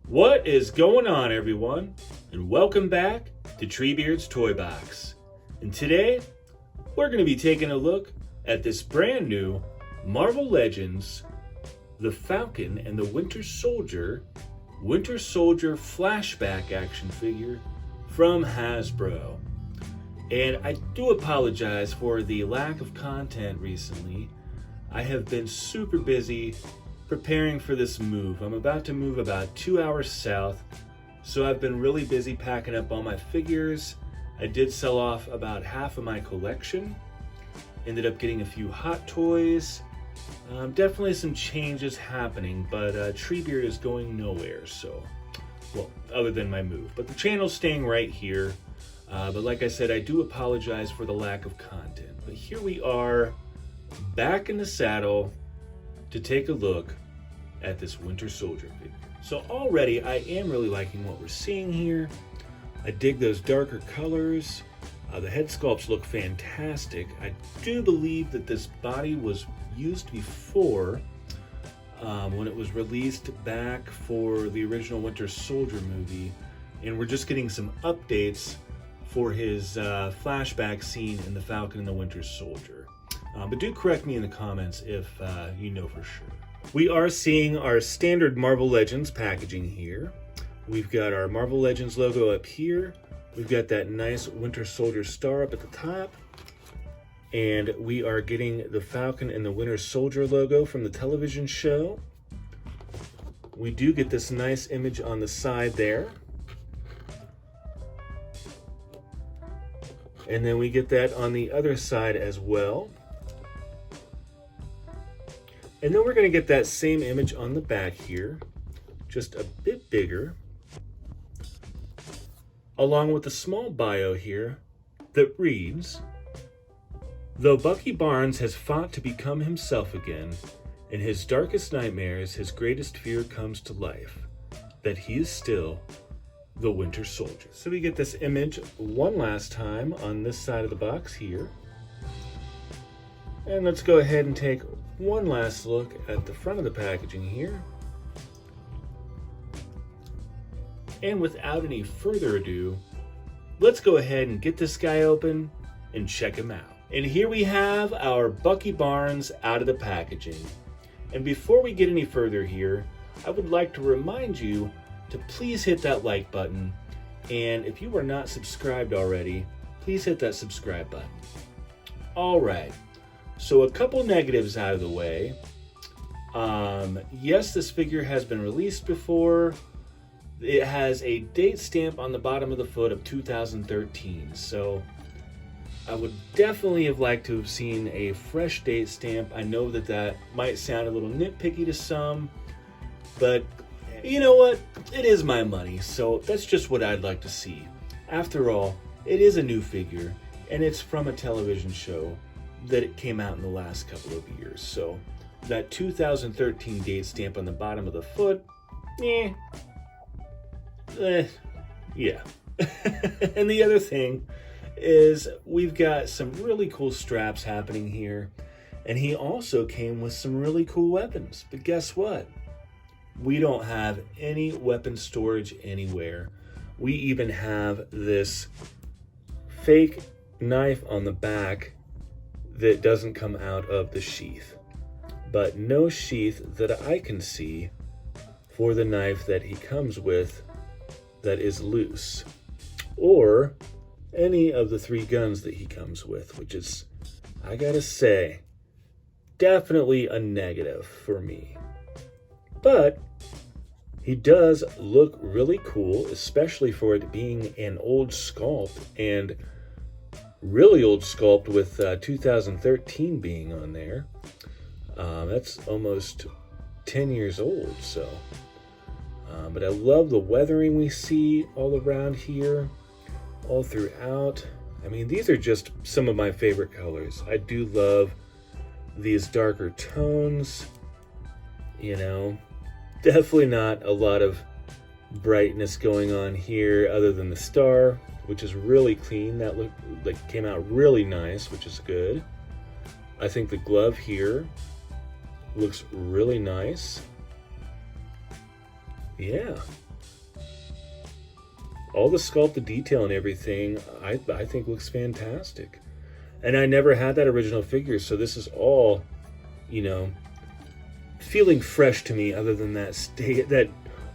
What is going on, everyone? And welcome back to Treebeard's Toy Box. And today, we're going to be taking a look at this brand new Marvel Legends the Falcon and the Winter Soldier Flashback action figure from Hasbro. And I do apologize for the lack of content recently. I have been super busy preparing for this move. I'm about to move about 2 hours south, so I've been really busy packing up all my figures. I did sell off about half of my collection. Ended up getting a few hot toys. Definitely some changes happening, but Treebeard is going nowhere, so, well, other than my move. But the channel's staying right here. But like I said, I do apologize for the lack of content. But here we are, back in the saddle, to take a look at this Winter Soldier figure. So already I am really liking what we're seeing here. I dig those darker colors. The head sculpts look fantastic. I do believe that this body was used before when it was released back for the original Winter Soldier movie, and we're just getting some updates for his flashback scene in the Falcon and the Winter Soldier. But do correct me in the comments if you know for sure. We are seeing our standard Marvel Legends packaging here. We've got our Marvel Legends logo up here. We've got that nice Winter Soldier star up at the top. And we are getting the Falcon and the Winter Soldier logo from the television show. We do get this nice image on the side there. And then we get that on the other side as well. And then we're going to get that same image on the back here, just a bit bigger, along with a small bio here that reads, "Though Bucky Barnes has fought to become himself again, in his darkest nightmares his greatest fear comes to life, that he is still the Winter Soldier." So we get this image one last time on this side of the box here. And let's go ahead and take one last look at the front of the packaging here. And without any further ado, let's go ahead and get this guy open and check him out. And here we have our Bucky Barnes out of the packaging. And before we get any further here, I would like to remind you to please hit that like button. And if you are not subscribed already, please hit that subscribe button. All right. So a couple negatives out of the way. Yes, this figure has been released before. It has a date stamp on the bottom of the foot of 2013. So I would definitely have liked to have seen a fresh date stamp. I know that that might sound a little nitpicky to some, but you know what? It is my money, so that's just what I'd like to see. After all, it is a new figure, and it's from a television show that it came out in the last couple of years. So that 2013 date stamp on the bottom of the foot, yeah. And the other thing is we've got some really cool straps happening here, and he also came with some really cool weapons. But guess what? We don't have any weapon storage anywhere. We even have this fake knife on the back that doesn't come out of the sheath, but no sheath that I can see for the knife that he comes with that is loose, or any of the 3 guns that he comes with, which is, I gotta say, definitely a negative for me. But he does look really cool, especially for it being an old sculpt, and really old sculpt with 2013 being on there. That's almost 10 years old, so. But I love the weathering we see all around here, all throughout. I mean, these are just some of my favorite colors. I do love these darker tones, you know. Definitely not a lot of brightness going on here other than the star, which is really clean. That came out really nice, which is good. I think the glove here looks really nice. Yeah, all the sculpted detail and everything, I think looks fantastic. And I never had that original figure, so this is all, you know, feeling fresh to me, other than that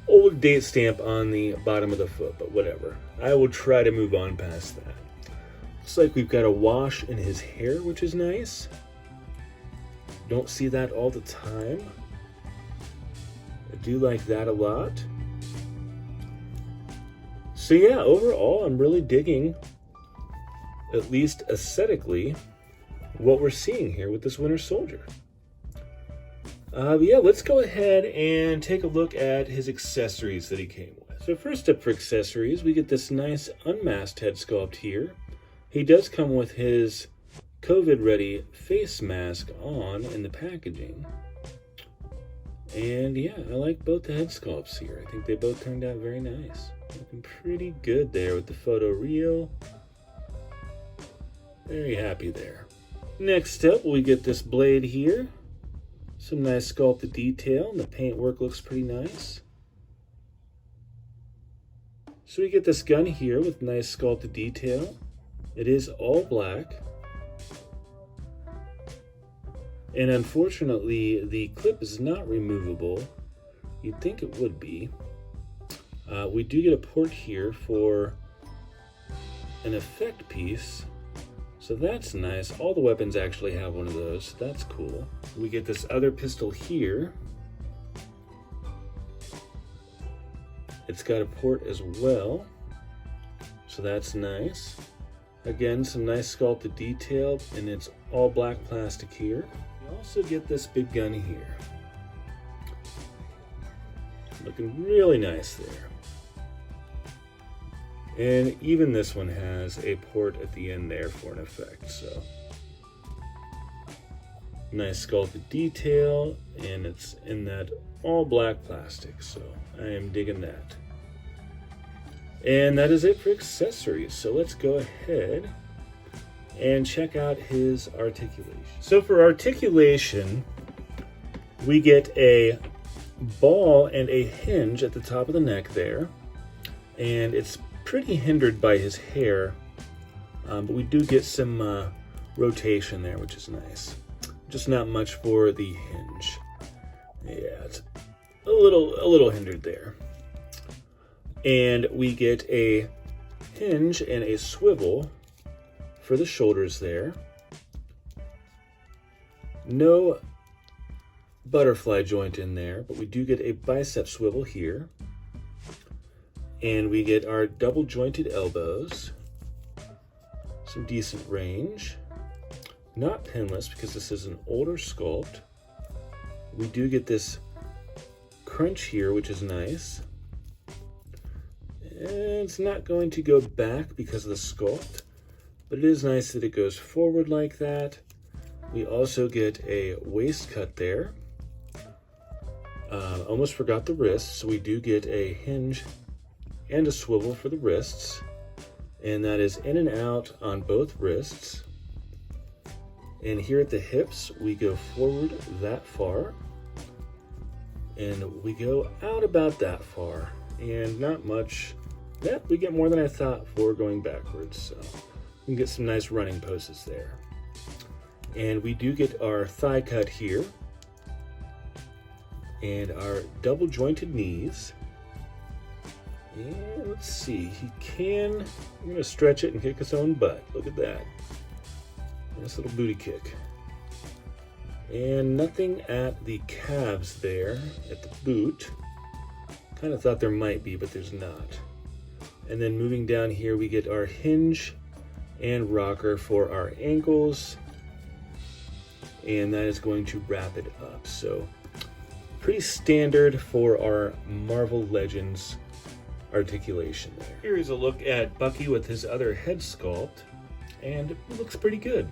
old date stamp on the bottom of the foot, but whatever. I will try to move on past that. Looks like we've got a wash in his hair, which is nice. Don't see that all the time. I do like that a lot. So yeah, overall, I'm really digging, at least aesthetically, what we're seeing here with this Winter Soldier. Yeah, let's go ahead and take a look at his accessories that he came with. So first up for accessories, we get this nice unmasked head sculpt here. He does come with his COVID-ready face mask on in the packaging. And yeah, I like both the head sculpts here. I think they both turned out very nice. Looking pretty good there with the photo reel. Very happy there. Next up, we get this blade here. Some nice sculpted detail, and the paintwork looks pretty nice. So we get this gun here with nice sculpted detail. It is all black. And unfortunately, the clip is not removable. You'd think it would be. We do get a port here for an effect piece. So that's nice. All the weapons actually have one of those. So that's cool. We get this other pistol here. It's got a port as well. So that's nice. Again, some nice sculpted detail, and it's all black plastic here. We also get this big gun here. Looking really nice there. And even this one has a port at the end there for an effect, so. Nice sculpted detail, and it's in that all black plastic, so I am digging that. And that is it for accessories, so let's go ahead and check out his articulation. So for articulation, we get a ball and a hinge at the top of the neck there, and it's pretty hindered by his hair, but we do get some rotation there, which is nice. Just not much for the hinge. Yeah, it's a little hindered there. And we get a hinge and a swivel for the shoulders there. No butterfly joint in there, but we do get a bicep swivel here. And we get our double jointed elbows. Some decent range. Not pinless because this is an older sculpt. We do get this crunch here, which is nice. And it's not going to go back because of the sculpt, but it is nice that it goes forward like that. We also get a waist cut there. Almost forgot the wrists, so we do get a hinge and a swivel for the wrists, and that is in and out on both wrists. And here at the hips, we go forward that far, and we go out about that far, and not much. Yep, we get more than I thought for going backwards, so we can get some nice running poses there. And we do get our thigh cut here, and our double jointed knees. And let's see, I'm gonna stretch it and kick his own butt. Look at that. Nice little booty kick. And nothing at the calves there, at the boot. Kind of thought there might be, but there's not. And then moving down here, we get our hinge and rocker for our ankles. And that is going to wrap it up. So pretty standard for our Marvel Legends articulation there. Here is a look at Bucky with his other head sculpt, and it looks pretty good.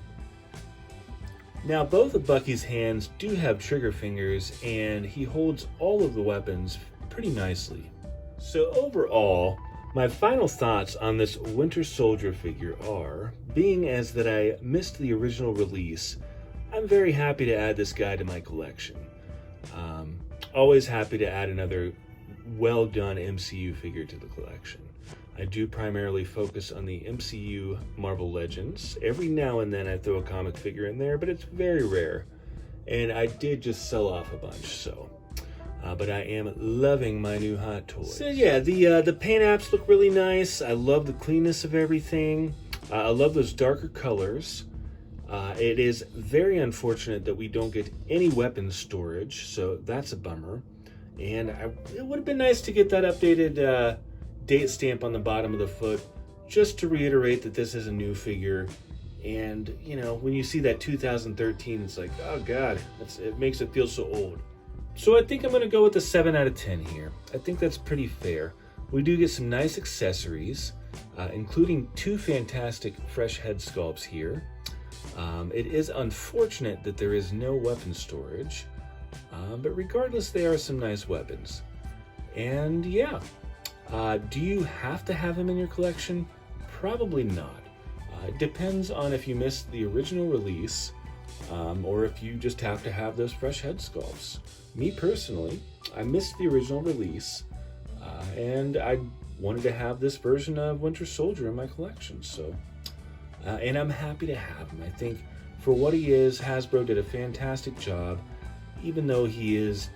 Now, both of Bucky's hands do have trigger fingers, and he holds all of the weapons pretty nicely. So overall, my final thoughts on this Winter Soldier figure are, being as that I missed the original release, I'm very happy to add this guy to my collection. Always happy to add another well-done MCU figure to the collection. I do primarily focus on the MCU Marvel Legends. Every now and then I throw a comic figure in there, but it's very rare. And I did just sell off a bunch, so. But I am loving my new hot toys. So yeah, the paint apps look really nice. I love the cleanness of everything. I love those darker colors. It is very unfortunate that we don't get any weapons storage, so that's a bummer. And it would have been nice to get that updated date stamp on the bottom of the foot, just to reiterate that this is a new figure. And, you know, when you see that 2013, it's like, oh God, it makes it feel so old. So I think I'm going to go with a 7 out of 10 here. I think that's pretty fair. We do get some nice accessories, including 2 fantastic fresh head sculpts here. It is unfortunate that there is no weapon storage, but regardless, they are some nice weapons. And yeah, do you have to have him in your collection? Probably not. It depends on if you missed the original release, or if you just have to have those fresh head sculpts. Me personally, I missed the original release, and I wanted to have this version of Winter Soldier in my collection, so and I'm happy to have him. I think for what he is, Hasbro did a fantastic job, even though he is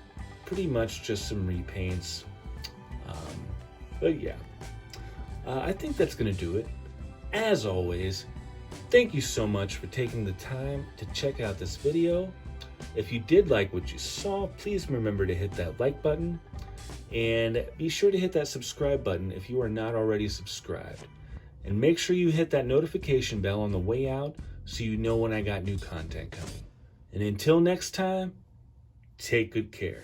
pretty much just some repaints. But yeah, I think that's going to do it. As always, thank you so much for taking the time to check out this video. If you did like what you saw, please remember to hit that like button, and be sure to hit that subscribe button if you are not already subscribed. And make sure you hit that notification bell on the way out so you know when I got new content coming. And until next time, take good care.